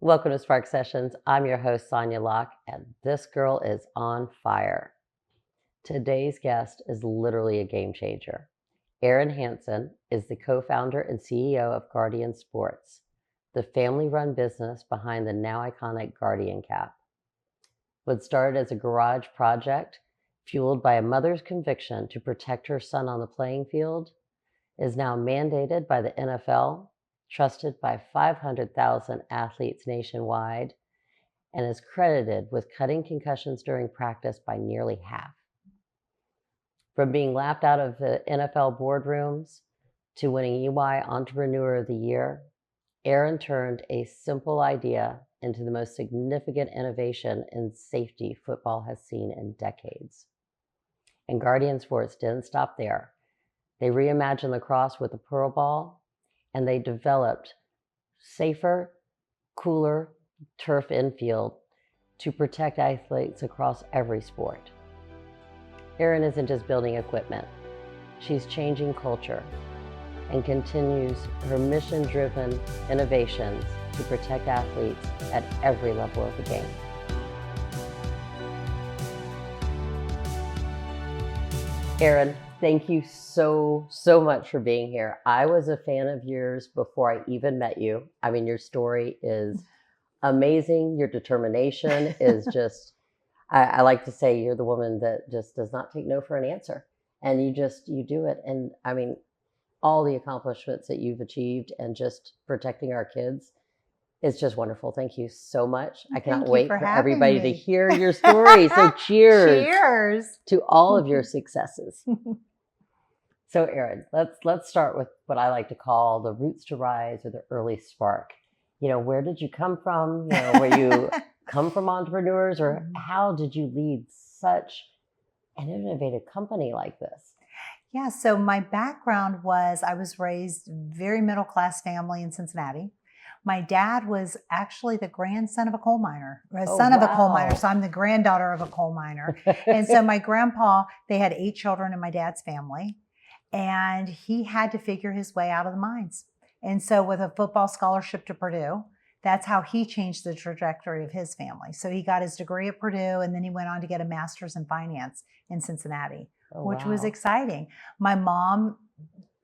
Welcome to Spark Sessions. I'm your host, Sonya Locke, and this girl is on fire. Today's guest is literally a game changer. Erin Hanson is the co-founder and CEO of Guardian Sports, the family-run business behind the now iconic Guardian cap. What started as a garage project, fueled by a mother's conviction to protect her son on the playing field, is now mandated by the NFL, trusted by 500,000 athletes nationwide, and is credited with cutting concussions during practice by nearly half. From being laughed out of the NFL boardrooms to winning EY Entrepreneur of the Year, Erin turned a simple idea into the most significant innovation in safety football has seen in decades. And Guardian Sports didn't stop there. They reimagined lacrosse with the Pearl Ball, and they developed safer, cooler turf infield to protect athletes across every sport. Erin isn't just building equipment. She's changing culture and continues her mission-driven innovations to protect athletes at every level of the game. Erin, thank you so much for being here. I was a fan of yours before I even met you. I mean, your story is amazing. Your determination is just, I like to say you're the woman that just does not take no for an answer. And you do it. And I mean, all the accomplishments that you've achieved and just protecting our kids is just wonderful. Thank you so much. I cannot wait for everybody to hear your story. So cheers. Cheers to all of your successes. So Erin, let's start with what I like to call the roots to rise or the early spark. Where did you come from? Where you come from entrepreneurs, or how did you lead such an innovative company like this? Yeah, so my background was I was raised very middle-class family in Cincinnati. My dad was actually the grandson of a coal miner, or son of a coal miner, so I'm the granddaughter of a coal miner. And so my grandpa, they had 8 children in my dad's family, and he had to figure his way out of the mines. And so with a football scholarship to Purdue, that's how he changed the trajectory of his family. So he got his degree at Purdue, and then he went on to get a master's in finance in Cincinnati, which was exciting. My mom,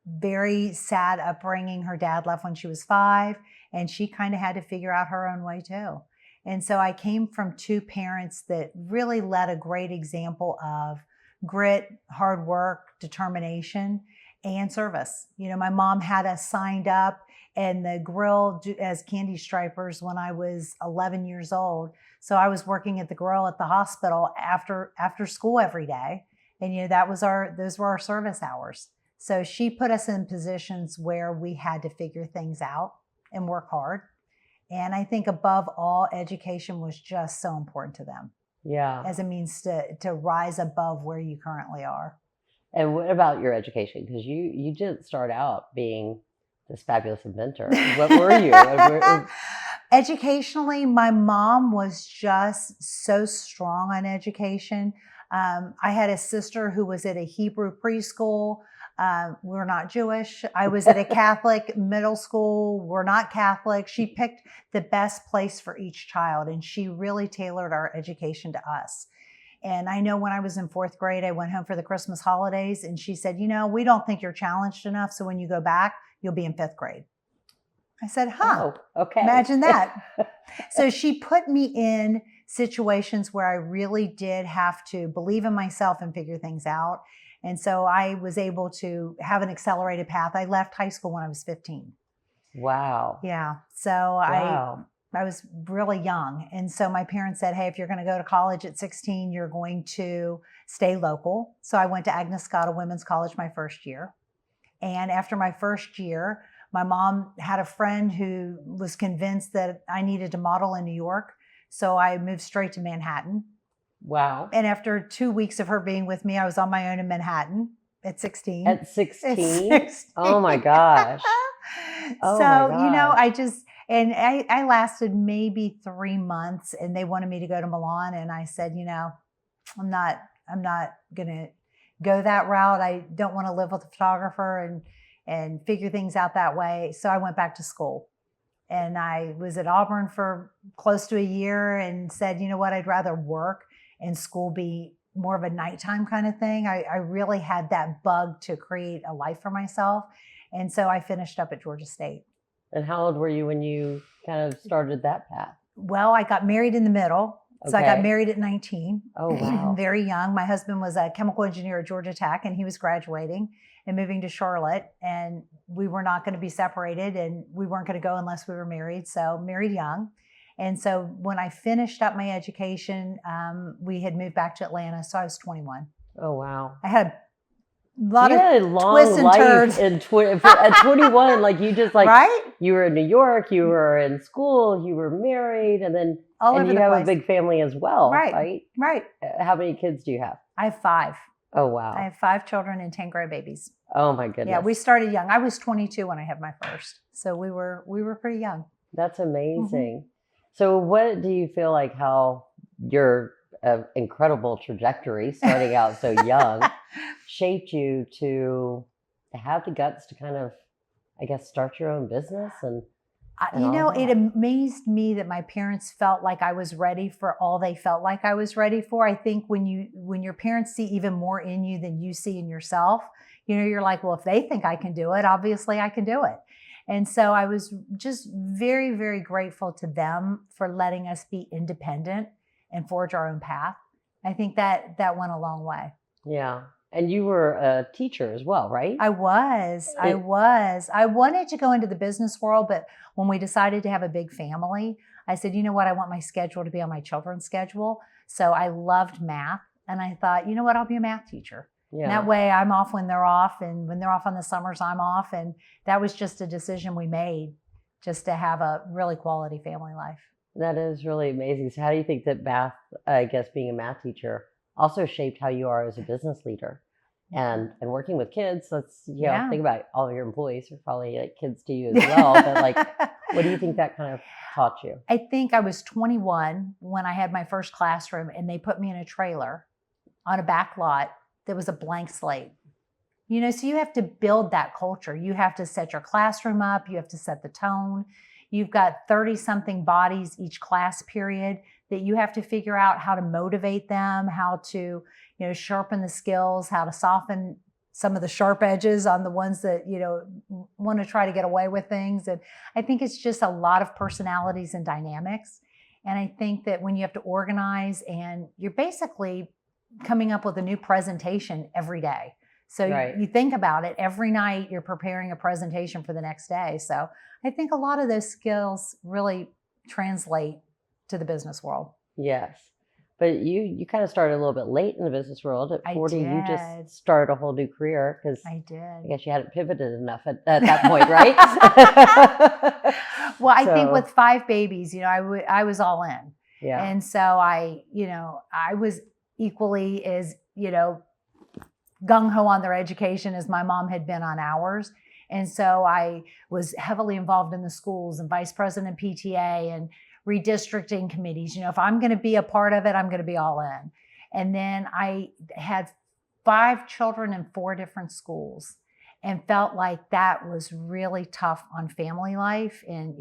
very sad upbringing. Her dad left when she was 5, and she kind of had to figure out her own way too. And so I came from 2 parents that really led a great example of grit, hard work, determination, and service. My mom had us signed up in the grill as candy stripers when I was 11 years old. So I was working at the grill at the hospital after school every day. And those were our service hours. So she put us in positions where we had to figure things out and work hard. And I think above all, education was just so important to them. Yeah. As a means to rise above where you currently are. And what about your education? Because you didn't start out being this fabulous inventor. What were you? Educationally, my mom was just so strong on education. I had a sister who was at a Hebrew preschool. We're not Jewish. I was at a Catholic middle school. We're not Catholic. She picked the best place for each child, and she really tailored our education to us. And I know when I was in 4th grade, I went home for the Christmas holidays, and she said, we don't think you're challenged enough, so when you go back, you'll be in 5th grade. I said, Oh, okay. Imagine that. So she put me in situations where I really did have to believe in myself and figure things out. And so I was able to have an accelerated path. I left high school when I was 15. Wow. Yeah. So I was really young. And so my parents said, hey, if you're going to go to college at 16, you're going to stay local. So I went to Agnes Scotta Women's College my first year. And after my first year, my mom had a friend who was convinced that I needed to model in New York. So I moved straight to Manhattan. Wow. And after 2 weeks of her being with me, I was on my own in Manhattan at 16. At 16? Oh my gosh. I lasted maybe 3 months, and they wanted me to go to Milan. And I said, I'm not going to go that route. I don't want to live with a photographer and figure things out that way. So I went back to school. And I was at Auburn for close to a year and said, you know what, I'd rather work and school be more of a nighttime kind of thing. I really had that bug to create a life for myself. And so I finished up at Georgia State. And how old were you when you kind of started that path? Well, I got married in the middle. So I got married at 19. Oh, wow. Very young. My husband was a chemical engineer at Georgia Tech, and he was graduating and moving to Charlotte. And we were not going to be separated, and we weren't going to go unless we were married. So married young. And so when I finished up my education, we had moved back to Atlanta. So I was 21. Oh, wow. I had a lot you of had a long twists and life turns. At 21, like you just like, right? You were in New York, you were in school, you were married, and then you have a big family as well, right? Right. How many kids do you have? I have 5. Oh, wow. I have 5 children and 10 grandbabies. Oh, my goodness. Yeah, we started young. I was 22 when I had my first. So we were pretty young. That's amazing. So what do you feel like how your incredible trajectory starting out so young shaped you to have the guts to kind of, I guess, start your own business? And it amazed me that my parents felt like I was ready for all they felt like I was ready for. I think when your parents see even more in you than you see in yourself, you're like, well, if they think I can do it, obviously I can do it. And so I was just very, very grateful to them for letting us be independent and forge our own path. I think that went a long way. Yeah. And you were a teacher as well, right? I was. I wanted to go into the business world, but when we decided to have a big family, I said, you know what? I want my schedule to be on my children's schedule. So I loved math. And I thought, you know what? I'll be a math teacher. Yeah. And that way I'm off when they're off. And when they're off on the summers, I'm off. And that was just a decision we made just to have a really quality family life. That is really amazing. So how do you think that math, I guess being a math teacher, also shaped how you are as a business leader and working with kids? Let's think about all of your employees are probably like kids to you as well. But like, what do you think that kind of taught you? I think I was 21 when I had my first classroom, and they put me in a trailer on a back lot that was a blank slate. So you have to build that culture. You have to set your classroom up. You have to set the tone. You've got 30-something bodies each class period that you have to figure out how to motivate them, how to, sharpen the skills, how to soften some of the sharp edges on the ones that, want to try to get away with things. And I think it's just a lot of personalities and dynamics. And I think that when you have to organize and you're basically coming up with a new presentation every day. So you think about it, every night you're preparing a presentation for the next day. So I think a lot of those skills really translate to the business world. Yes. But you kind of started a little bit late in the business world. At 40, you just started a whole new career because I guess you hadn't pivoted enough at that point, right? Well, I think with 5 babies, I was all in. Yeah. And so I was equally as, gung-ho on their education as my mom had been on ours. And so I was heavily involved in the schools and vice president of PTA and redistricting committees. If I'm going to be a part of it, I'm going to be all in. And then I had 5 children in 4 different schools and felt like that was really tough on family life and,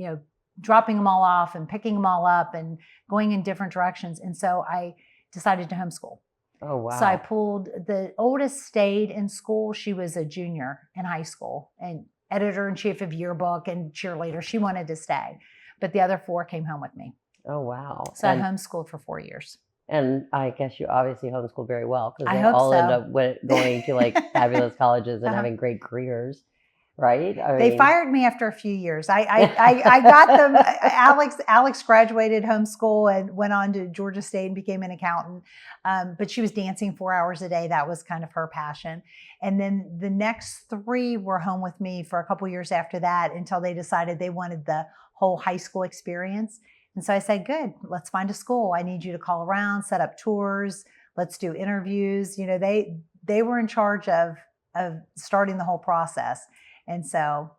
dropping them all off and picking them all up and going in different directions. And so I decided to homeschool. Oh, wow. So I pulled, the oldest stayed in school. She was a junior in high school and editor-in-chief of yearbook and cheerleader. She wanted to stay. But the other 4 came home with me. Oh, wow. So I homeschooled for 4 years. And I guess you obviously homeschooled very well because they all end up going to like fabulous colleges and having great careers, right? They fired me after a few years. I got them. Alex graduated homeschool and went on to Georgia State and became an accountant. But she was dancing 4 hours a day. That was kind of her passion. And then the next 3 were home with me for a couple years after that until they decided they wanted the whole high school experience. And so I said, good, let's find a school. I need you to call around, set up tours. Let's do interviews. They were in charge of starting the whole process. And so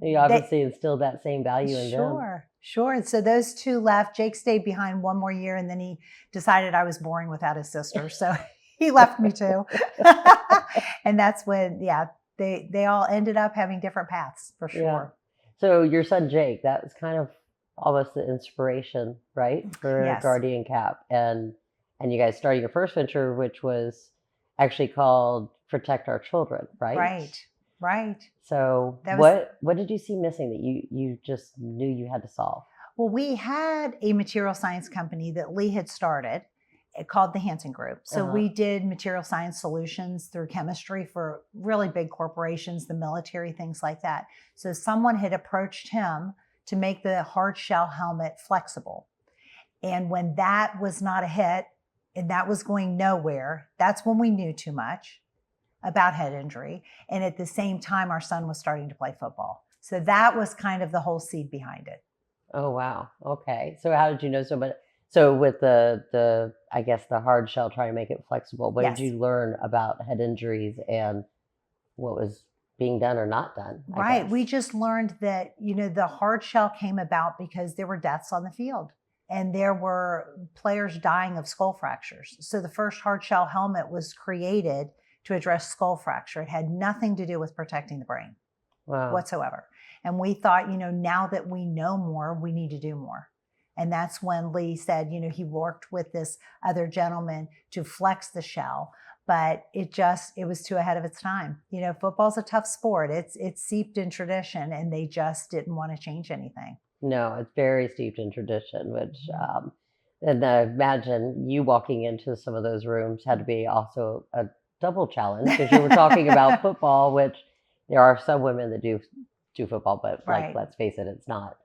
you obviously instilled that same value in them. Sure. And so those 2 left. Jake stayed behind 1 more year, and then he decided I was boring without his sister. So he left me too. And that's when, they all ended up having different paths for sure. Yeah. So your son Jake, that was kind of almost the inspiration, right, for Yes. Guardian Cap, and you guys started your first venture, which was actually called Protect Our Children, right? Right. Right. So That was what did you see missing that you just knew you had to solve? Well, we had a material science company that Lee had started called the Hanson Group. So Uh-huh. we did material science solutions through chemistry for really big corporations, the military, things like that. So someone had approached him to make the hard shell helmet flexible. And when that was not a hit and that was going nowhere, that's when we knew too much about head injury. And at the same time, our son was starting to play football. So that was kind of the whole seed behind it. Oh wow. Okay. So how did you know so much? So with the I guess the hard shell trying to make it flexible, what did Yes. you learn about head injuries and what was being done or not done? I Right. guess. We just learned that, the hard shell came about because there were deaths on the field and there were players dying of skull fractures. So the first hard shell helmet was created to address skull fracture. It had nothing to do with protecting the brain Wow. whatsoever. And we thought, now that we know more, we need to do more. And that's when Lee said, he worked with this other gentleman to flex the shell, but it was too ahead of its time. Football's a tough sport. It's seeped in tradition and they just didn't want to change anything. No, it's very steeped in tradition, which and I imagine you walking into some of those rooms had to be also a double challenge because you were talking about football, which there are some women that do football, but like Right. let's face it, it's not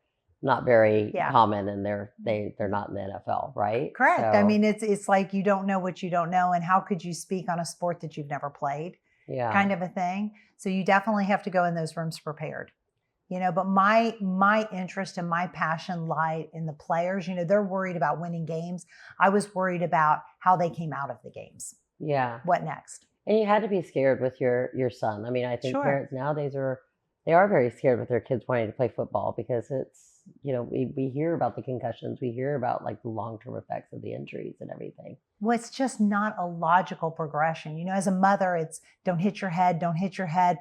very Yeah. common, and they're not in the NFL, right? Correct. I So mean, it's like you don't know what you don't know, and how could you speak on a sport that you've never played, yeah, kind of a thing. So you definitely have to go in those rooms prepared. But my interest and my passion lie in the players. They're worried about winning games. I was worried about how they came out of the games. yeah. What next? And you had to be scared with your son. I mean, I think Sure. parents nowadays they are very scared with their kids wanting to play football because it's we hear about the concussions, we hear about like the long-term effects of the injuries and everything. Well, it's just not a logical progression. As a mother, it's don't hit your head,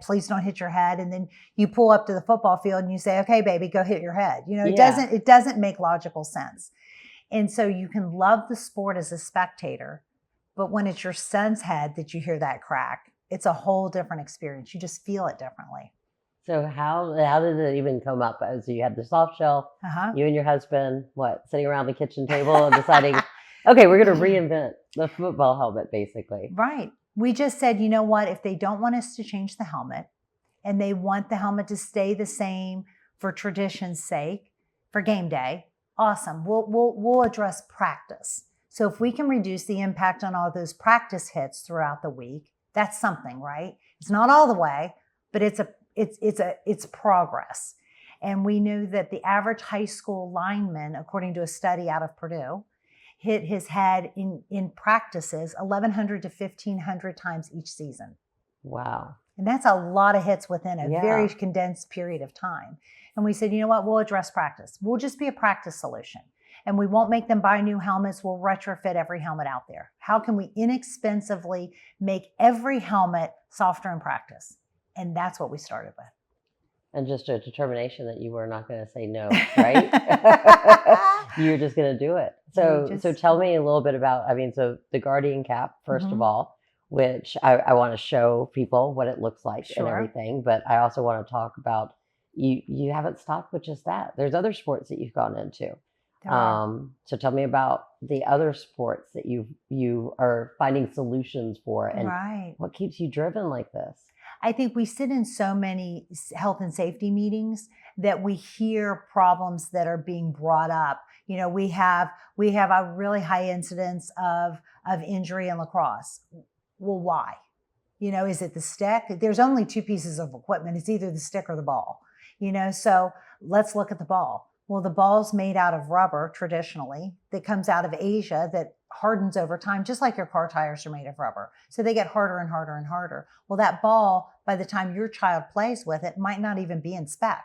please don't hit your head. And then you pull up to the football field and you say, okay, baby, go hit your head. Yeah. It doesn't make logical sense. And so you can love the sport as a spectator, but when it's your son's head that you hear that crack, it's a whole different experience. You just feel it differently. So how did it even come up? So you had the soft shell, you and your husband, sitting around the kitchen table and deciding, okay, we're going to reinvent the football helmet, basically. Right. We just said, you know what? If they don't want us to change the helmet and they want the helmet to stay the same for tradition's sake, for game day, awesome. We'll address practice. So if we can reduce the impact on all those practice hits throughout the week, that's something, right? It's not all the way, but it's progress. And we knew that the average high school lineman, according to a study out of Purdue, hit his head in practices 1,100 to 1,500 times each season. Wow. And that's a lot of hits within a Yeah. very condensed period of time. And we said, you know what, we'll address practice. We'll just be a practice solution. And we won't make them buy new helmets. We'll retrofit every helmet out there. How can we inexpensively make every helmet softer in practice? And that's what we started with. And just a determination that you were not going to say no, right? You're just going to do it. So tell me a little bit about, so the Guardian Cap, first of all, which I want to show people what it looks like and everything. But I also want to talk about, you haven't stopped with just that. There's other sports that you've gone into. So tell me about the other sports that you are finding solutions for and what keeps you driven like this. I think we sit in so many health and safety meetings that we hear problems that are being brought up. We have a really high incidence of injury in lacrosse. Well, why? Is it the stick? There's only two pieces of equipment. It's either the stick or the ball. So let's look at the ball. Well, the ball's made out of rubber traditionally that comes out of Asia that hardens over time, just like your car tires are made of rubber. So they get harder and harder and harder. Well, that ball, by the time your child plays with it, might not even be in spec.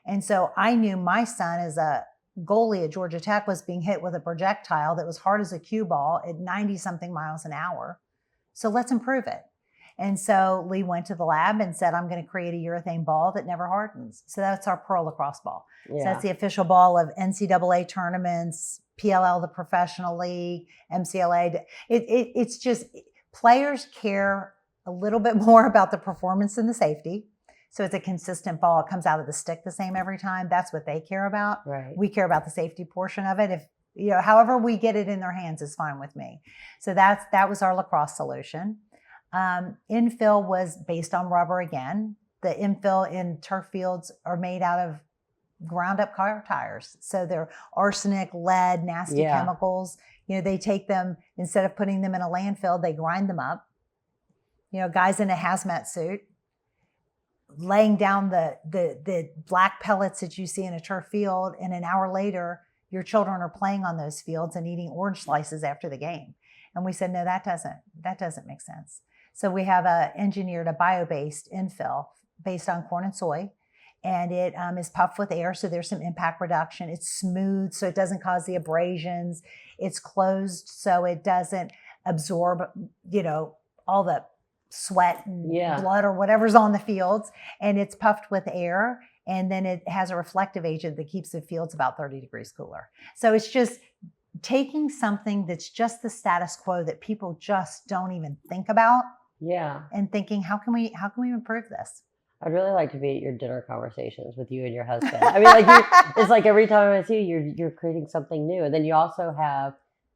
And so I knew my son as a goalie at Georgia Tech was being hit with a projectile that was hard as a cue ball at 90 something miles an hour. So let's improve it. And so Lee went to the lab and said, I'm going to create a urethane ball that never hardens. So that's our Pearl lacrosse ball. Yeah. So that's the official ball of NCAA tournaments, PLL, the professional league, MCLA. It's just players care a little bit more about the performance than the safety. So it's a consistent ball. It comes out of the stick the same every time. That's what they care about. Right. We care about the safety portion of it. If however we get it in their hands is fine with me. So that was our lacrosse solution. Infill was based on rubber again. The infill in turf fields are made out of ground up car tires. So they're arsenic, lead, nasty chemicals. They take them, instead of putting them in a landfill, they grind them up. Guys in a hazmat suit laying down the black pellets that you see in a turf field, and an hour later, your children are playing on those fields and eating orange slices after the game. And we said, no, that doesn't make sense. So we have engineered a bio-based infill based on corn and soy, and it is puffed with air, so there's some impact reduction. It's smooth, so it doesn't cause the abrasions. It's closed, so it doesn't absorb, all the sweat and blood or whatever's on the fields. And it's puffed with air, and then it has a reflective agent that keeps the fields about 30 degrees cooler. So it's just taking something that's just the status quo that people just don't even think about. Yeah. And thinking, how can we improve this? I'd really like to be at your dinner conversations with you and your husband. I mean, it's like every time I see you, you're creating something new. And then you also have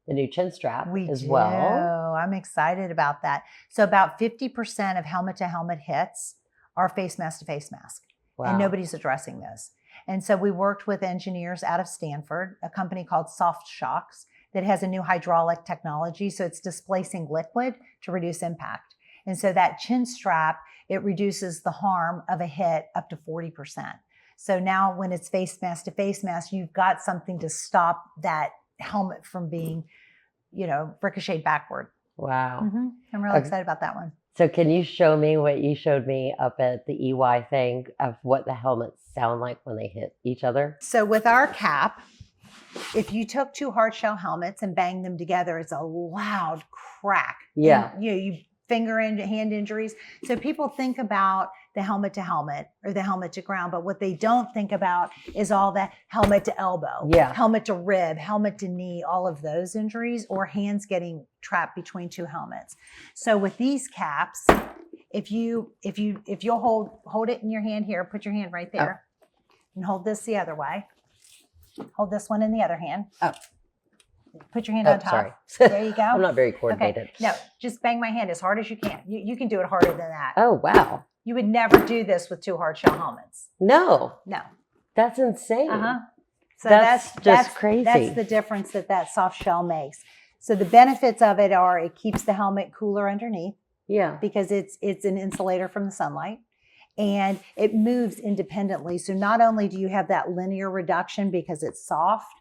the new chin strap as well. I'm excited about that. So about 50% of helmet to helmet hits are face mask to face mask. Wow. And nobody's addressing those. And so we worked with engineers out of Stanford, a company called Soft Shocks that has a new hydraulic technology. So it's displacing liquid to reduce impact. And so that chin strap, it reduces the harm of a hit up to 40%. So now when it's face mask to face mask, you've got something to stop that helmet from being, ricocheted backward. Wow. Mm-hmm. I'm really excited about that one. So can you show me what you showed me up at the EY thing of what the helmets sound like when they hit each other? So with our cap, if you took two hard shell helmets and banged them together, it's a loud crack. Yeah. And, you finger and hand injuries. So people think about the helmet to helmet or the helmet to ground, but what they don't think about is all that helmet to elbow, helmet to rib, helmet to knee, all of those injuries, or hands getting trapped between two helmets. So with these caps, if you'll hold it in your hand here, put your hand right there, and hold this the other way. Hold this one in the other hand. Put your hand on top. Sorry. There you go. I'm not very coordinated. Okay. No, just bang my hand as hard as you can. You can do it harder than that. Oh, wow. You would never do this with two hard shell helmets. No. That's insane. So that's crazy. That's the difference that soft shell makes. So the benefits of it are it keeps the helmet cooler underneath. Yeah. Because it's an insulator from the sunlight. And it moves independently. So not only do you have that linear reduction because it's soft,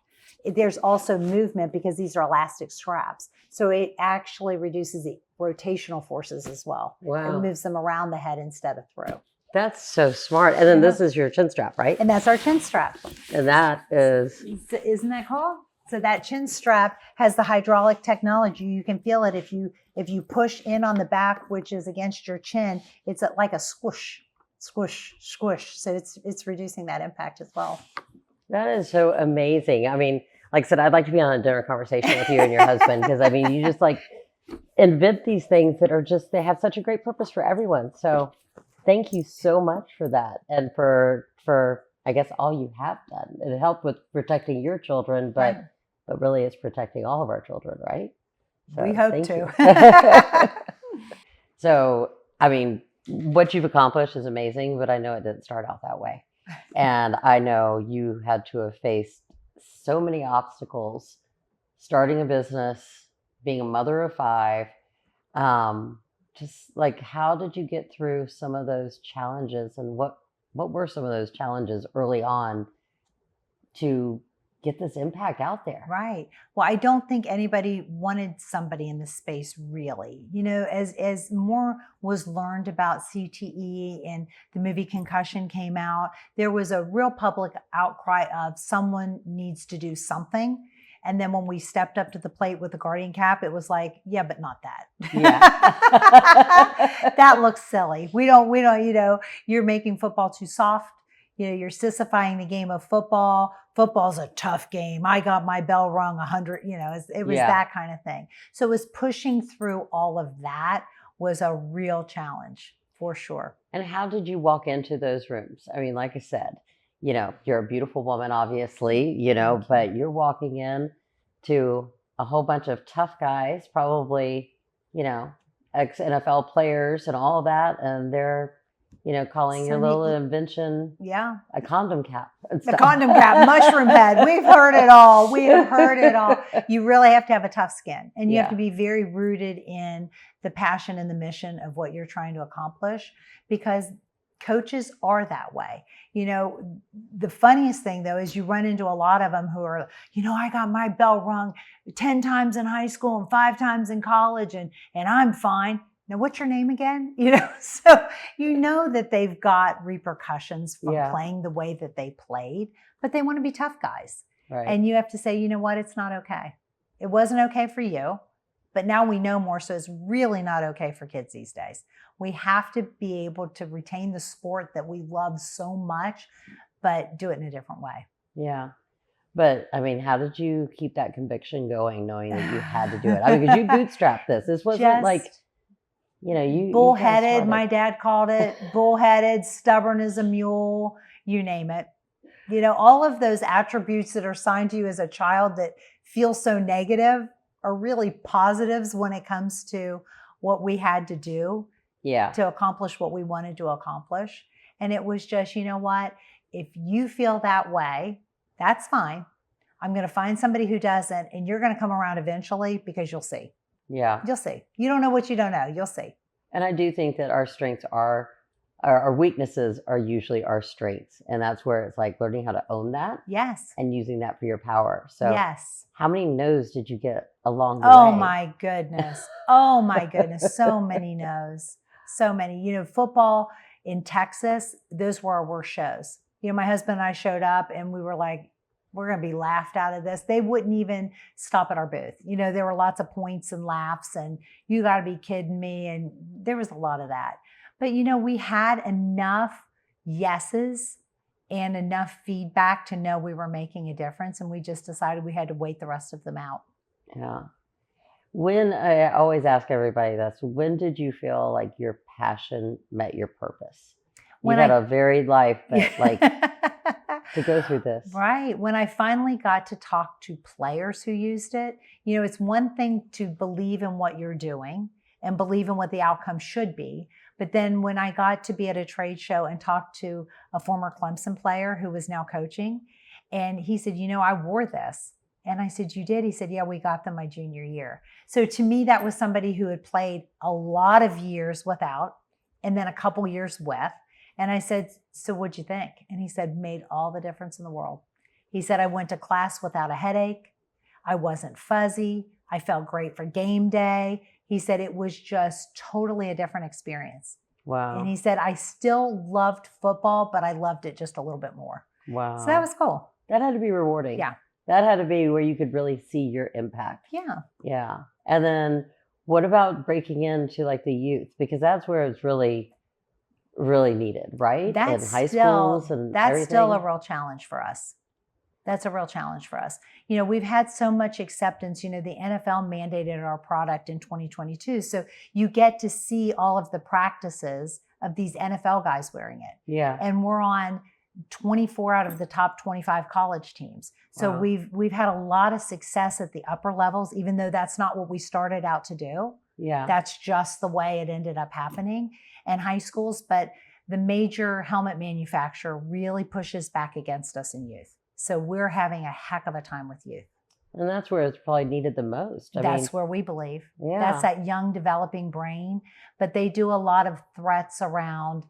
there's also movement because these are elastic straps. So it actually reduces the rotational forces as well. Wow. It moves them around the head instead of through. That's so smart. And then this is your chin strap, right? And that's our chin strap. And that is... Isn't that cool? So that chin strap has the hydraulic technology. You can feel it if you push in on the back, which is against your chin. It's like a squish, squish, squish. So it's reducing that impact as well. That is so amazing. I mean, like I said, I'd like to be on a dinner conversation with you and your husband because, I mean, you just invent these things that are they have such a great purpose for everyone. So thank you so much for that and for I guess, all you have done. It helped with protecting your children, but really it's protecting all of our children, right? So, we hope to. So, I mean, what you've accomplished is amazing, but I know it didn't start out that way. And I know you had to have faced so many obstacles, starting a business, being a mother of 5. Just how did you get through some of those challenges, and what were some of those challenges early on to get this impact out there? Right. Well, I don't think anybody wanted somebody in this space really. As more was learned about CTE and the movie Concussion came out, there was a real public outcry of someone needs to do something. And then when we stepped up to the plate with the guardian cap, it was like, yeah, but not that. Yeah. That looks silly. We don't, you're making football too soft. You're sissifying the game of football. Football's a tough game. I got my bell rung 100, it was that kind of thing. So it was pushing through all of that was a real challenge for sure. And how did you walk into those rooms? I mean, like I said, you're a beautiful woman, obviously, but you're walking in to a whole bunch of tough guys, probably, ex-NFL players and all that. And they're, calling your little invention a condom cap. The condom cap, mushroom head. We've heard it all. We have heard it all. You really have to have a tough skin, and you have to be very rooted in the passion and the mission of what you're trying to accomplish, because coaches are that way. The funniest thing though is you run into a lot of them who are, I got my bell rung 10 times in high school and 5 times in college and I'm fine. Now, what's your name again? So that they've got repercussions from playing the way that they played, but they want to be tough guys. Right. And you have to say, you know what? It's not okay. It wasn't okay for you, but now we know more. So it's really not okay for kids these days. We have to be able to retain the sport that we love so much, but do it in a different way. Yeah. But I mean, how did you keep that conviction going, knowing that you had to do it? I mean, because you bootstrapped this. This wasn't you bullheaded. My dad called it bullheaded, stubborn as a mule, you name it. All of those attributes that are assigned to you as a child that feel so negative are really positives when it comes to what we had to do to accomplish what we wanted to accomplish. And it was just, if you feel that way, that's fine. I'm going to find somebody who doesn't, and you're going to come around eventually, because you'll see. Yeah. You'll see. You don't know what you don't know. You'll see. And I do think that our strengths our weaknesses are usually our strengths. And that's where it's like learning how to own that. Yes. And using that for your power. So yes. How many no's did you get along the way? Oh my goodness. Oh my goodness. So many no's. So many. Football in Texas, those were our worst shows. My husband and I showed up and we were like, we're going to be laughed out of this. They wouldn't even stop at our booth. There were lots of points and laughs and you got to be kidding me. And there was a lot of that. But, we had enough yeses and enough feedback to know we were making a difference. And we just decided we had to wait the rest of them out. Yeah. When I always ask everybody this, when did you feel like your passion met your purpose? You had a varied life, but to go through this. Right. When I finally got to talk to players who used it, it's one thing to believe in what you're doing and believe in what the outcome should be. But then when I got to be at a trade show and talk to a former Clemson player who was now coaching, and he said, I wore this. And I said, you did? He said, yeah, we got them my junior year. So to me, that was somebody who had played a lot of years without, and then a couple years with. And I said, so what'd you think? And he said, made all the difference in the world. He said, I went to class without a headache. I wasn't fuzzy. I felt great for game day. He said, it was just totally a different experience. Wow. And he said, I still loved football, but I loved it just a little bit more. Wow. So that was cool. That had to be rewarding. Yeah. That had to be where you could really see your impact. Yeah. Yeah. And then what about breaking into the youth? Because that's where it's really needed, right? That's in high schools and that's everything. Still a real challenge for us. That's a real challenge for us. We've had so much acceptance. The NFL mandated our product in 2022. So you get to see all of the practices of these NFL guys wearing it. Yeah. And we're on 24 out of the top 25 college teams. So Wow. we've had a lot of success at the upper levels, even though that's not what we started out to do. Yeah. That's just the way it ended up happening in high schools. But the major helmet manufacturer really pushes back against us in youth. So we're having a heck of a time with youth. And that's where it's probably needed the most. That's where we believe. Yeah. That's that young developing brain. But they do a lot of threats around,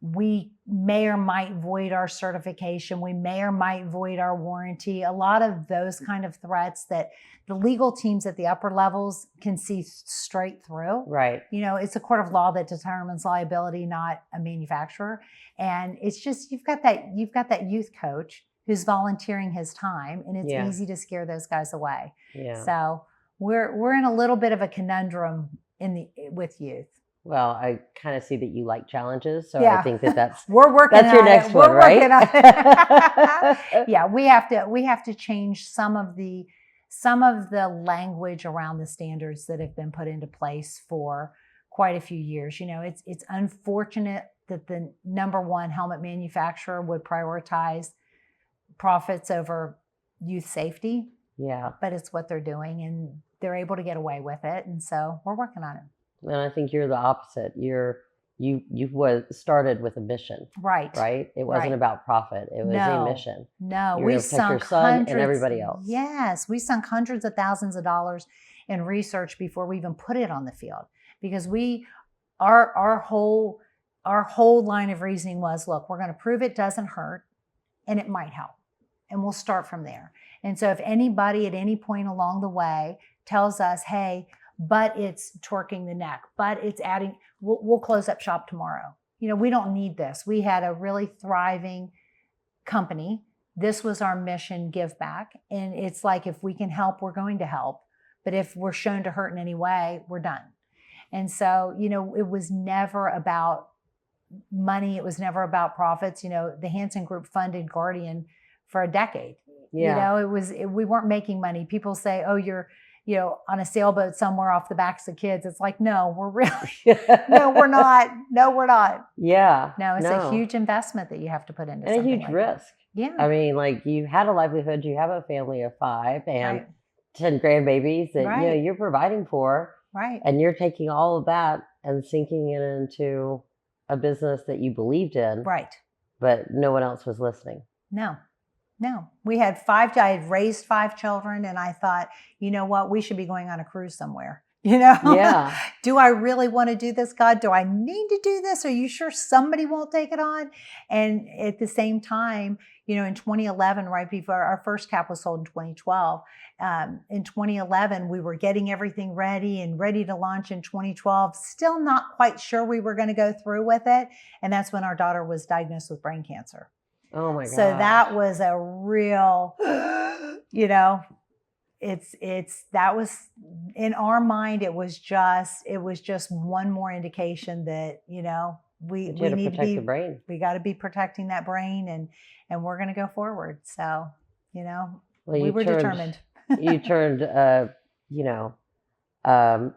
we may or might void our certification. We may or might void our warranty. A lot of those kind of threats that the legal teams at the upper levels can see straight through. Right. It's a court of law that determines liability, not a manufacturer. And it's just, you've got that youth coach who's volunteering his time, and it's Yeah. easy to scare those guys away. Yeah. So we're in a little bit of a conundrum with youth. Well, I kind of see that you like challenges, so Yeah. I think that's we're working. That's your next one, right? Working on it. Yeah, we have to change some of the language around the standards that have been put into place for quite a few years. It's unfortunate that the number one helmet manufacturer would prioritize profits over youth safety. Yeah. But it's what they're doing, and they're able to get away with it. And so we're working on it. And I think you're the opposite. You started with a mission. Right. It wasn't about profit. It was a mission. No, we sunk your son and everybody else. Yes, we sunk hundreds of thousands of dollars in research before we even put it on the field, because our whole line of reasoning was, look, we're going to prove it doesn't hurt, and it might help, and we'll start from there. And so if anybody at any point along the way tells us, hey, but it's twerking the neck, but it's adding, we'll close up shop tomorrow. We don't need this. We had a really thriving company. This was our mission, give back. And it's like, if we can help, we're going to help. But if we're shown to hurt in any way, we're done. And so, it was never about money. It was never about profits. The Hanson Group funded Guardian for a decade. Yeah. We weren't making money. People say, oh, you're, on a sailboat somewhere off the backs of kids. It's like, no, we're really, no, we're not. No, we're not. Yeah. No, it's a huge investment that you have to put into and something a huge risk. That. Yeah. I mean, like, you had a livelihood, you have a family of 5 and 10 grandbabies that, you're providing for. Right. And you're taking all of that and sinking it into a business that you believed in. Right. But no one else was listening. No. We had I had raised 5 children, and I thought, you know what, we should be going on a cruise somewhere. Yeah. Do I really want to do this, God? Do I need to do this? Are you sure somebody won't take it on? And at the same time, in 2011, right before our first cap was sold in 2012, in 2011, we were getting everything ready to launch in 2012, still not quite sure we were going to go through with it. And that's when our daughter was diagnosed with brain cancer. Oh my God. So that was a real, that was, in our mind, it was just one more indication that, we need to protect the brain. We got to be protecting that brain, and we're going to go forward. So, we were determined. You turned, not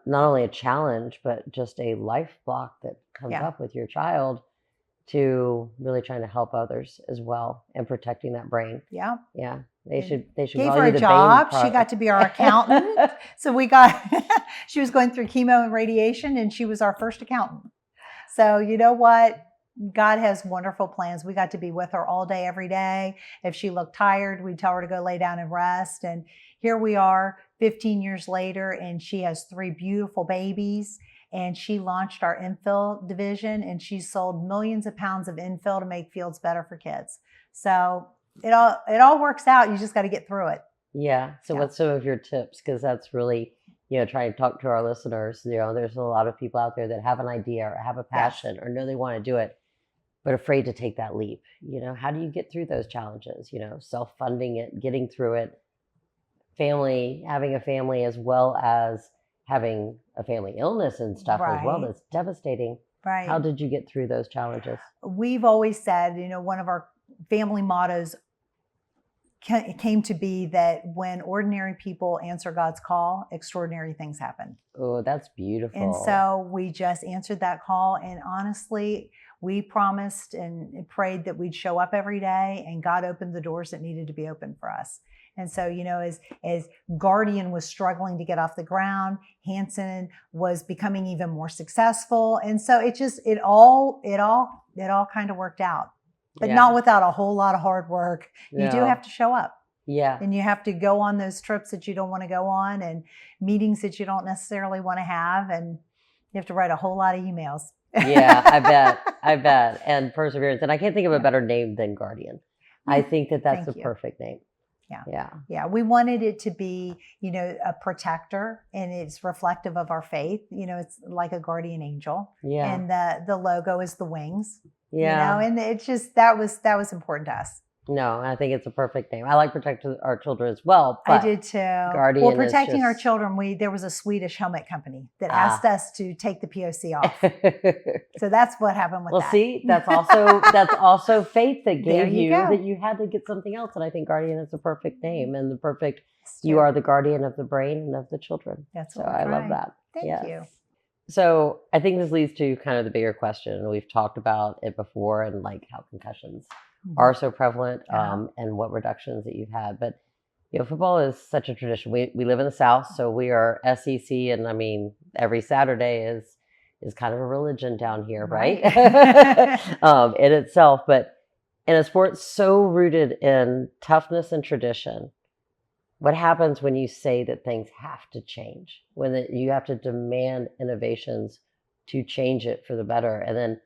only a challenge, but just a life block that comes up with your child, to really trying to help others as well and protecting that brain. Yeah. Yeah. They should gave her a job. She got to be our accountant. So she was going through chemo and radiation, and she was our first accountant. So you know what? God has wonderful plans. We got to be with her all day, every day. If she looked tired, we'd tell her to go lay down and rest. And here we are 15 years later, and she has 3 beautiful babies. And she launched our infill division, and she sold millions of pounds of infill to make fields better for kids. So it all works out. You just got to get through it. Yeah. So what's some of your tips? Because that's really, trying to talk to our listeners. There's a lot of people out there that have an idea or have a passion or know they want to do it, but afraid to take that leap. How do you get through those challenges? Self-funding it, getting through it, having a family, as well as having a family illness and stuff as well. That's devastating. Right. How did you get through those challenges? We've always said, one of our family mottos came to be that when ordinary people answer God's call, extraordinary things happen. Oh, that's beautiful. And so we just answered that call. And honestly, we promised and prayed that we'd show up every day, and God opened the doors that needed to be opened for us. And so, as Guardian was struggling to get off the ground, Hanson was becoming even more successful. And so it all kind of worked out, but not without a whole lot of hard work. No. You do have to show up. Yeah. And you have to go on those trips that you don't want to go on, and meetings that you don't necessarily want to have. And you have to write a whole lot of emails. Yeah, I bet. And perseverance. And I can't think of a better name than Guardian. I think that's the perfect name. Yeah. We wanted it to be, a protector, and it's reflective of our faith. It's like a guardian angel. Yeah. And the logo is the wings. And it's just, that was important to us. No, I think it's a perfect name. I like Protect Our Children as well, I but did too. Well, Guardian is protecting our just children, there was a Swedish helmet company that asked us to take the POC off. So that's what happened with well, that. see, that's also faith that There gave you you go. that you had to get something else. And I think Guardian is the perfect name and the perfect. It's You true. are the guardian of the brain and of the children. That's So what we're I love trying. that. Thank Yes. you. So I think this leads to kind of the bigger question. We've talked about it before and like how concussions are so prevalent and what reductions that you've had. But you know, football is such a tradition. We live in the South, so we are SEC, and I mean, every Saturday is kind of a religion down here, right? In itself. But in a sport so rooted in toughness and tradition, what happens when you say that things have to change, when you have to demand innovations to change it for the better? And then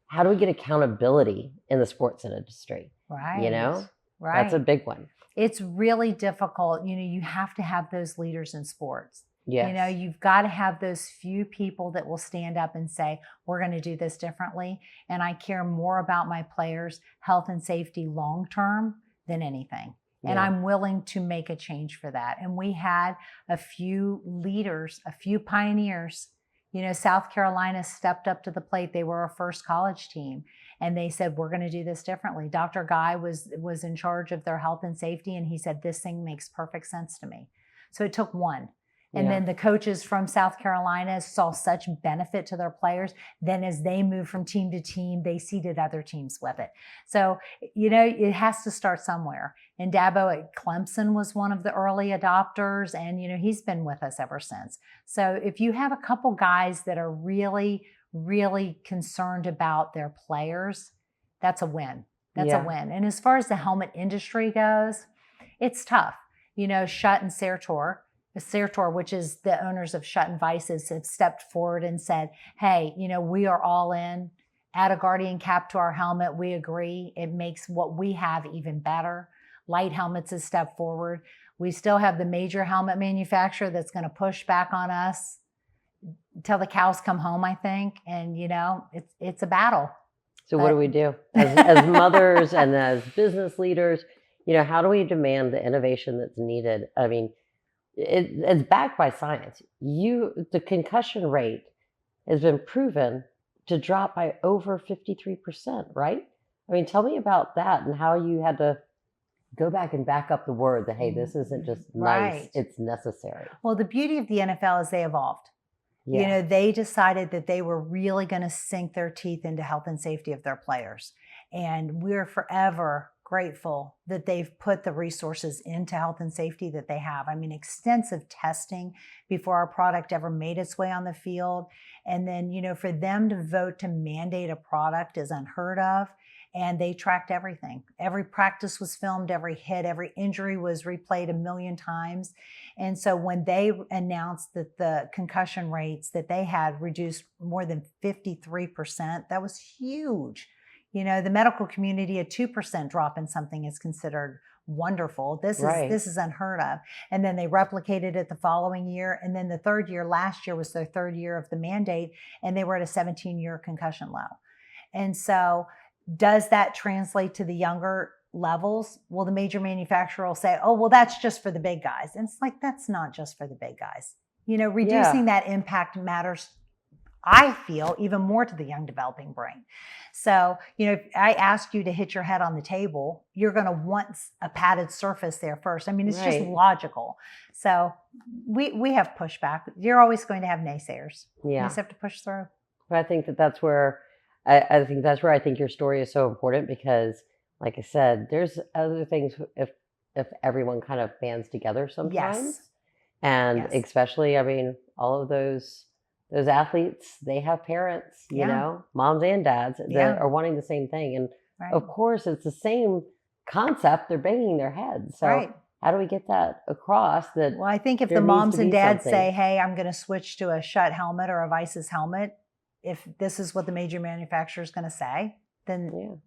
how do we get accountability in the sports industry? Right. You know, right. That's a big one. It's really difficult. You know, you have to have those leaders in sports. Yes. You know, you've got to have those few people that will stand up and say, we're going to do this differently. And I care more about my players' health and safety long term than anything. And I'm willing to make a change for that. And we had a few leaders, a few pioneers. You know, South Carolina stepped up to the plate. They were our first college team. And they said, we're going to do this differently. Dr. Guy was in charge of their health and safety. And he said, this thing makes perfect sense to me. So it took one. And then the coaches from South Carolina saw such benefit to their players. Then as they moved from team to team, they seeded other teams with it. So, you know, it has to start somewhere. And Dabo at Clemson was one of the early adopters. And, you know, he's been with us ever since. So if you have a couple guys that are really, really concerned about their players, that's a win. That's a win. And as far as the helmet industry goes, it's tough. You know, Schutt and Sertor, which is the owners of Schutt and Vices, have stepped forward and said, hey, you know, we are all in. Add a Guardian cap to our helmet. We agree. It makes what we have even better. Light Helmets has stepped forward. We still have the major helmet manufacturer that's going to push back on us till the cows come home, I think. And, you know, it's a battle. So what do we do as mothers and as business leaders? You know, how do we demand the innovation that's needed? I mean, it's backed by science. The concussion rate has been proven to drop by over 53%, right? I mean, tell me about that and how you had to go back and back up the word that, hey, this isn't just nice, it's necessary. Well, the beauty of the NFL is they evolved. You know, they decided that they were really going to sink their teeth into health and safety of their players. And we're forever grateful that they've put the resources into health and safety that they have. I mean, extensive testing before our product ever made its way on the field. And then, you know, for them to vote to mandate a product is unheard of. And they tracked everything. Every practice was filmed, every hit, every injury was replayed 1 million times. And so when they announced that the concussion rates that they had reduced more than 53%, that was huge. You know, the medical community, a 2% drop in something is considered wonderful. This is unheard of. And then they replicated it the following year. And then the third year, last year was their third year of the mandate, and they were at a 17-year concussion low. And so does that translate to the younger levels? Well, the major manufacturer will say, oh, well, that's just for the big guys. And it's like, that's not just for the big guys. You know, reducing that impact matters, I feel, even more to the young developing brain. So, you know, if I ask you to hit your head on the table, you're going to want a padded surface there first. I mean, it's just logical. So we have pushback. You're always going to have naysayers. You just have to push through. But I think that's where I think your story is so important because, like I said, there's other things if everyone kind of bands together sometimes. And especially, I mean, all of those athletes, they have parents, you know, moms and dads that are wanting the same thing. And of course, it's the same concept. They're banging their heads. So how do we get that across? Well, I think if the moms and dads say, hey, I'm going to switch to a Schutt helmet or a Vices helmet, if this is what the major manufacturer is going to say, then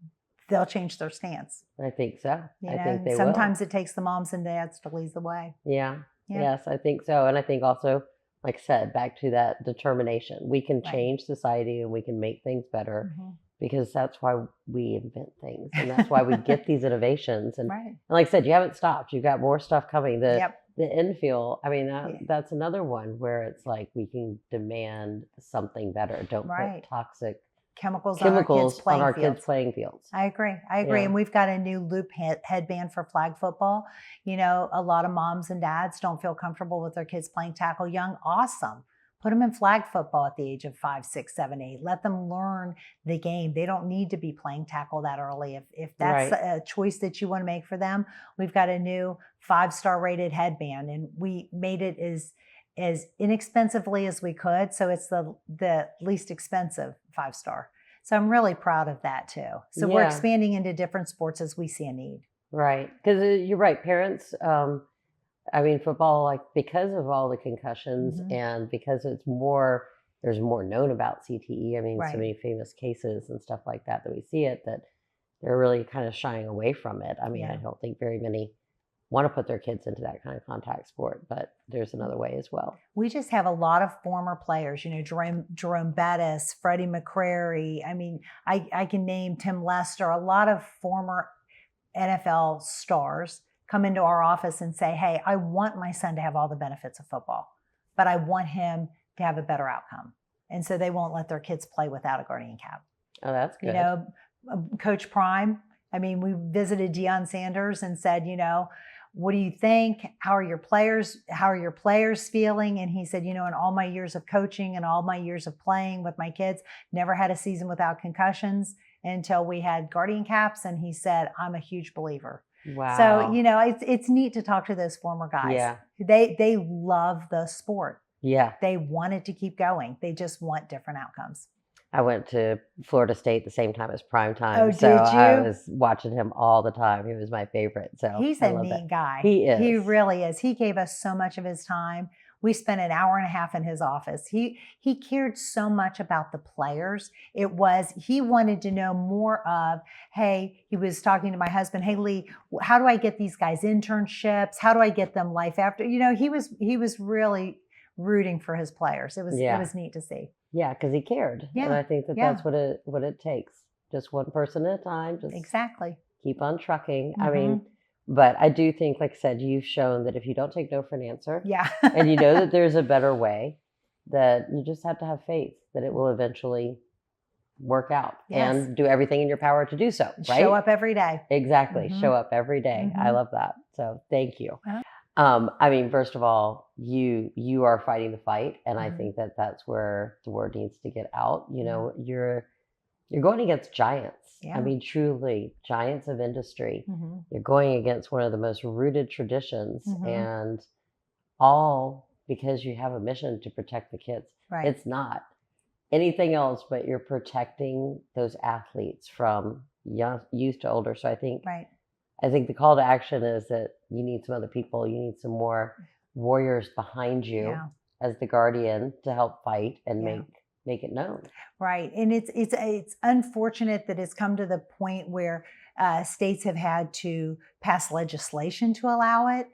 they'll change their stance. I think so. I think they sometimes will. It takes the moms and dads to lead the way. Yes, I think so. And I think also, like I said, back to that determination. We can change society and we can make things better because that's why we invent things, and that's why we get these innovations. And, Right. and like I said, you haven't stopped. You've got more stuff coming. Yep. The infill, I mean, Yeah. that's another one where it's like we can demand something better. Don't Right. put toxic chemicals chemicals on our kids' playing fields. I agree. And we've got a new loop headband for flag football. You know, a lot of moms and dads don't feel comfortable with their kids playing tackle young. Awesome. Put them in flag football at the age of 5, 6, 7, 8. Let them learn the game. They don't need to be playing tackle that early. If that's a choice that you want to make for them, we've got a new 5-star rated headband, and we made it as inexpensively as we could. So it's the least expensive 5-star. So I'm really proud of that too. So we're expanding into different sports as we see a need. Right. Because you're right. Parents, I mean, football, like because of all the concussions and because there's more known about CTE. I mean, so many famous cases and stuff like that we see it, that they're really kind of shying away from it. I mean, I don't think very many want to put their kids into that kind of contact sport, but there's another way as well. We just have a lot of former players, you know, Jerome Bettis, Freddie McCrary. I mean, I can name Tim Lester, a lot of former NFL stars come into our office and say, hey, I want my son to have all the benefits of football, but I want him to have a better outcome. And so they won't let their kids play without a guardian cap. Oh, that's good. You know, Coach Prime, I mean, we visited Deion Sanders and said, you know, what do you think? How are your players feeling? And he said, you know, in all my years of coaching and all my years of playing with my kids, never had a season without concussions until we had guardian caps. And he said, I'm a huge believer. Wow. So, you know, it's neat to talk to those former guys. Yeah. They love the sport. Yeah. They want it to keep going. They just want different outcomes. I went to Florida State the same time as prime time. Oh, so did you? I was watching him all the time. He was my favorite. So he's a neat guy. He is. He really is. He gave us so much of his time. We spent an hour and a half in his office. He cared so much about the players. He wanted to know more of, hey, he was talking to my husband, hey, Lee, how do I get these guys internships? How do I get them life after? You know, he was really rooting for his players. It was neat to see. Yeah, because he cared. Yeah. And I think that's what it takes. Just one person at a time. Just exactly. Keep on trucking. I mean, but I do think, like I said, you've shown that if you don't take no for an answer, and you know that there's a better way, that you just have to have faith that it will eventually work out and do everything in your power to do so. Right? Show up every day. Exactly. Show up every day. I love that. So thank you. I mean, first of all, you are fighting the fight, and I think that's where the word needs to get out. You know, you're going against giants. I mean, truly giants of industry. You're going against one of the most rooted traditions, and all because you have a mission to protect the kids. Right. It's not anything else, but you're protecting those athletes from youth to older. So I think the call to action is that you need some other people. You need some more warriors behind you as the guardian to help fight and make it known. Right. And it's unfortunate that it's come to the point where states have had to pass legislation to allow it.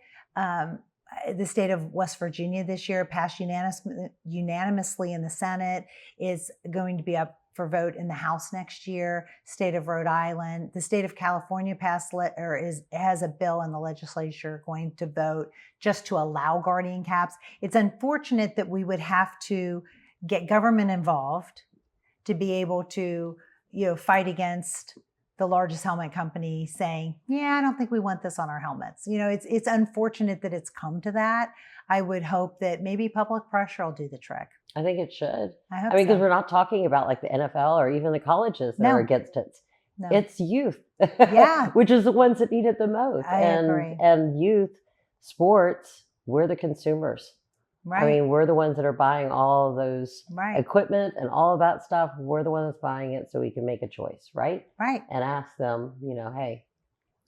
The state of West Virginia this year passed unanimously in the Senate, is going to be up for vote in the House next year. State of Rhode Island, the state of California has a bill in the legislature going to vote just to allow guardian caps. It's unfortunate that we would have to get government involved to be able to, fight against the largest helmet company saying, I don't think we want this on our helmets. It's unfortunate that it's come to that. I would hope that maybe public pressure will do the trick. I think it should. I hope so. Because we're not talking about like the NFL or even the colleges that are against it. No. It's youth. Yeah. Which is the ones that need it the most. I agree. And youth sports, we're the consumers. Right. I mean, we're the ones that are buying all of those equipment and all of that stuff. We're the ones that's buying it so we can make a choice, right? Right. And ask them, hey.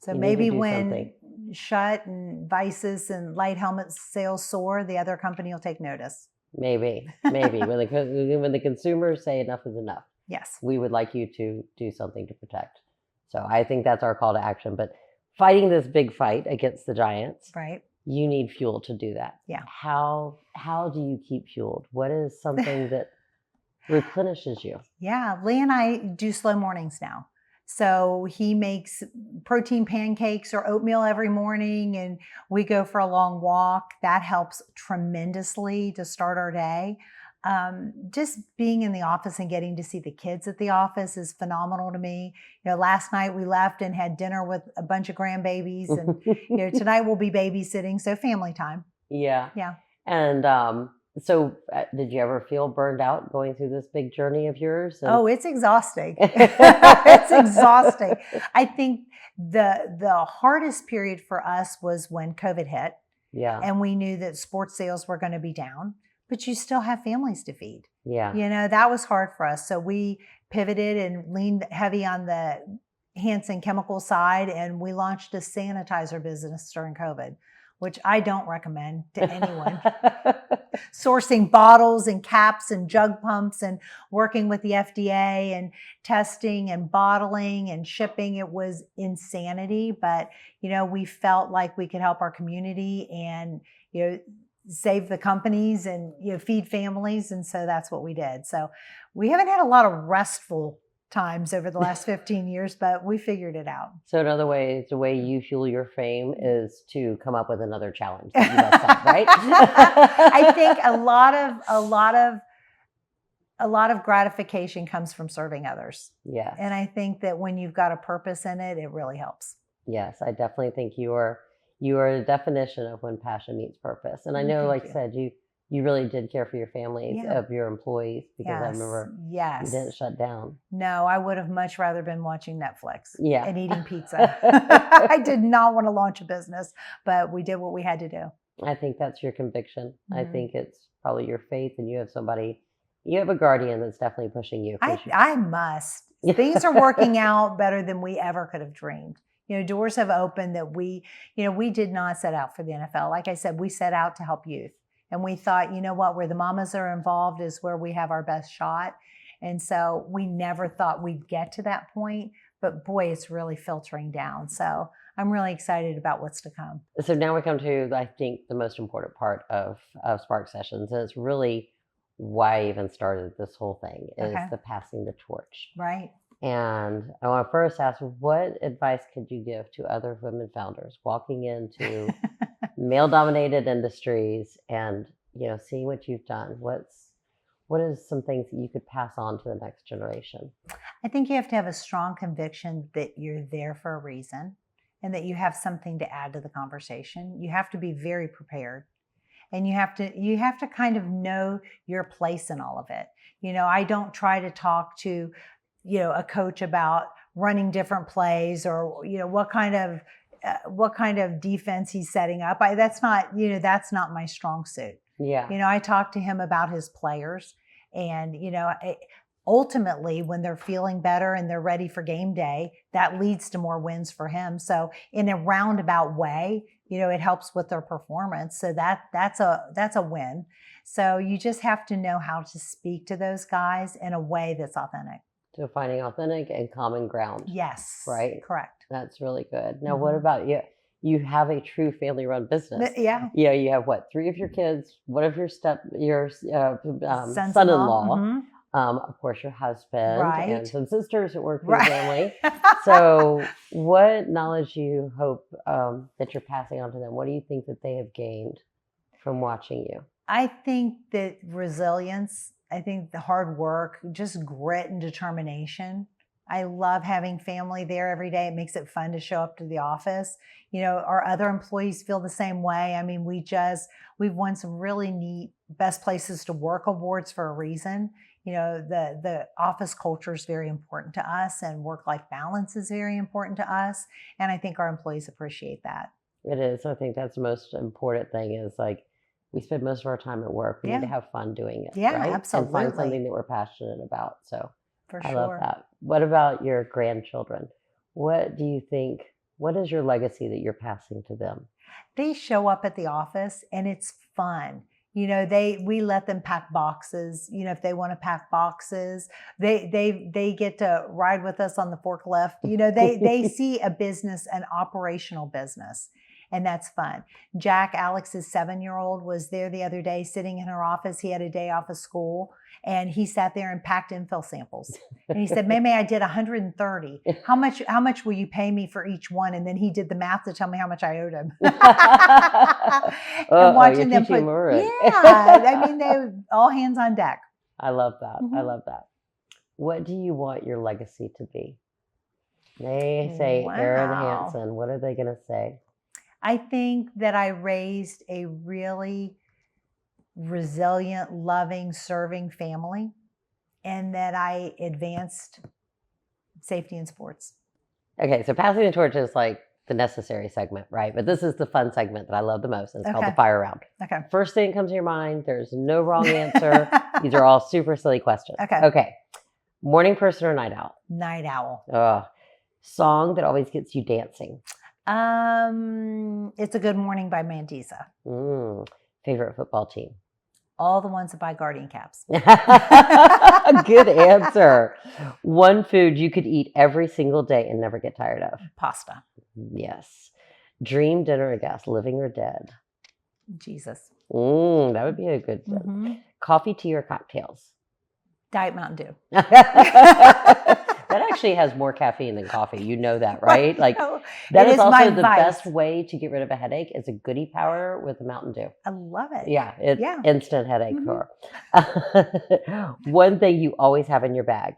So maybe when Schutt and Vices and light helmet sales soar, the other company will take notice. Maybe. when the consumers say enough is enough. Yes. We would like you to do something to protect. So I think that's our call to action. But fighting this big fight against the giants. Right. You need fuel to do that. Yeah. How do you keep fueled? What is something that Replenishes you. Yeah, Lee and I do slow mornings now. So he makes protein pancakes or oatmeal every morning, and we go for a long walk. That helps tremendously to start our day. Just being in the office and getting to see the kids at the office is phenomenal to me. Last night we left and had dinner with a bunch of grandbabies, and tonight we'll be babysitting, so family time. Yeah. Yeah. And so did you ever feel burned out going through this big journey of yours? Oh, it's exhausting. It's exhausting. I think the hardest period for us was when COVID hit. Yeah. And we knew that sports sales were going to be down, but you still have families to feed. Yeah. That was hard for us. So we pivoted and leaned heavy on the Hanson chemical side, and we launched a sanitizer business during COVID, which I don't recommend to anyone. Sourcing bottles and caps and jug pumps and working with the FDA and testing and bottling and shipping. It was insanity, but we felt like we could help our community and save the companies and feed families, and so that's what we did. So we haven't had a lot of restful times over the last 15 years, but we figured it out. So in other ways, the way you fuel your fame is to come up with another challenge that you must have, right? I think a lot of gratification comes from serving others. Yeah. And I think that when you've got a purpose in it, it really helps. Yes, I definitely think you are the definition of when passion meets purpose. And I know, like I said, you really did care for your families, of your employees, because I remember you didn't shut down. No, I would have much rather been watching Netflix and eating pizza. I did not want to launch a business, but we did what we had to do. I think that's your conviction. I think it's probably your faith, and you have a guardian that's definitely pushing you. I must. Things are working out better than we ever could have dreamed. Doors have opened that we did not set out for the NFL. Like I said, we set out to help youth. And we thought, where the mamas are involved is where we have our best shot. And so we never thought we'd get to that point. But boy, it's really filtering down. So I'm really excited about what's to come. So now we come to, I think, the most important part of Spark Sessions. And it's really why I even started this whole thing, is the passing the torch. Right. And I want to first ask, what advice could you give to other women founders walking into male-dominated industries and seeing what you've done? What is some things that you could pass on to the next generation? I think you have to have a strong conviction that you're there for a reason and that you have something to add to the conversation. You have to be very prepared, and you have to kind of know your place in all of it. I don't try to talk to a coach about running different plays or what kind of defense he's setting up. That's not my strong suit. Yeah. I talk to him about his players, and ultimately when they're feeling better and they're ready for game day, that leads to more wins for him. So in a roundabout way, it helps with their performance. So that's a win. So you just have to know how to speak to those guys in a way that's authentic. So finding authentic and common ground. Yes. Right? Correct. That's really good. Now, what about you? You have a true family-run business. Yeah. You have what? 3 of your kids, one of your son-in-law, of course, your husband, and some sisters that work for your family. So what knowledge do you hope that you're passing on to them? What do you think that they have gained from watching you? I think that resilience, I think the hard work, just grit and determination. I love having family there every day. It makes it fun to show up to the office. Our other employees feel the same way. I mean, we've won some really neat best places to work awards for a reason. The office culture is very important to us, and work-life balance is very important to us. And I think our employees appreciate that. It is. I think that's the most important thing, is like, we spend most of our time at work. We need to have fun doing it. Yeah, right? absolutely. And find something that we're passionate about. So for I sure. love that. What about your grandchildren? What do you think, what is your legacy that you're passing to them? They show up at the office and it's fun. We let them pack boxes. If they want to pack boxes, they get to ride with us on the forklift. They see a business, an operational business. and that's fun. Jack, Alex's 7-year-old, was there the other day sitting in her office. He had a day off of school, and he sat there and packed infill samples. And he said, Mamie, I did 130. How much will you pay me for each one? And then he did the math to tell me how much I owed him. And watching them put, I mean, they all hands on deck. I love that. I love that. What do you want your legacy to be? They say Erin Hanson. What are they going to say? I think that I raised a really resilient, loving, serving family, and that I advanced safety in sports. Okay, so passing the torch is like the necessary segment, right? But this is the fun segment that I love the most, and it's called the fire round. Okay. First thing that comes to your mind, there's no wrong answer. These are all super silly questions. Okay. Morning person or night owl? Night owl. Song that always gets you dancing? It's a Good Morning by Mandisa. Favorite football team? All the ones that buy Guardian caps. Good answer. One food you could eat every single day and never get tired of? Pasta. Yes. Dream dinner guest, living or dead? Jesus. That would be a good one. Coffee, tea, or cocktails? Diet Mountain Dew. That actually has more caffeine than coffee. You know that, right? Like that is also the best way to get rid of a headache is a goodie powder with a Mountain Dew. I love it. Yeah, it's instant headache cure. One thing you always have in your bag?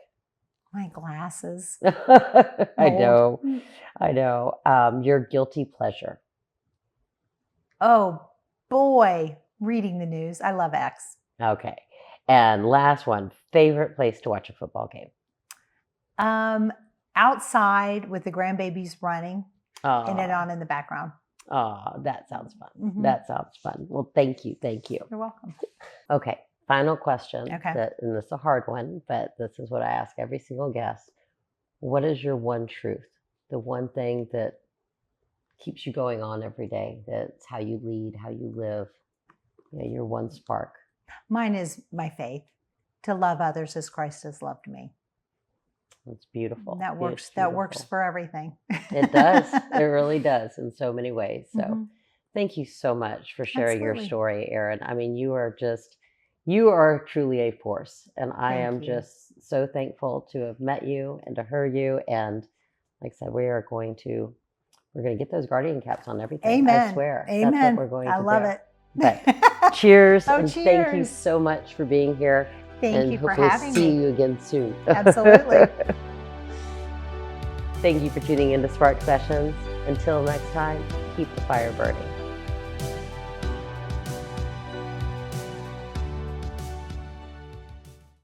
My glasses. I know. Your guilty pleasure? Oh boy, reading the news. I love X. Okay. And last one, favorite place to watch a football game? Outside with the grandbabies running and it on in the background. Oh, that sounds fun. That sounds fun. Well, thank you. You're welcome. Okay, final question. Okay. And this is a hard one, but this is what I ask every single guest. What is your one truth? The one thing that keeps you going on every day, that's how you lead, how you live, your one spark. Mine is my faith, to love others as Christ has loved me. That's beautiful. That works. That works for everything. It does. It really does in so many ways. So thank you so much for sharing your story, Erin. I mean, you are truly a force. And I am just so thankful to have met you and to hear you. And like I said, we're going to get those Guardian caps on everything. Amen. I swear. Amen. That's what we're going to do. I love it. But cheers. Oh, and cheers. Thank you so much for being here. Thank you for having me. See you again soon. Absolutely. Thank you for tuning into Spark Sessions. Until next time, keep the fire burning.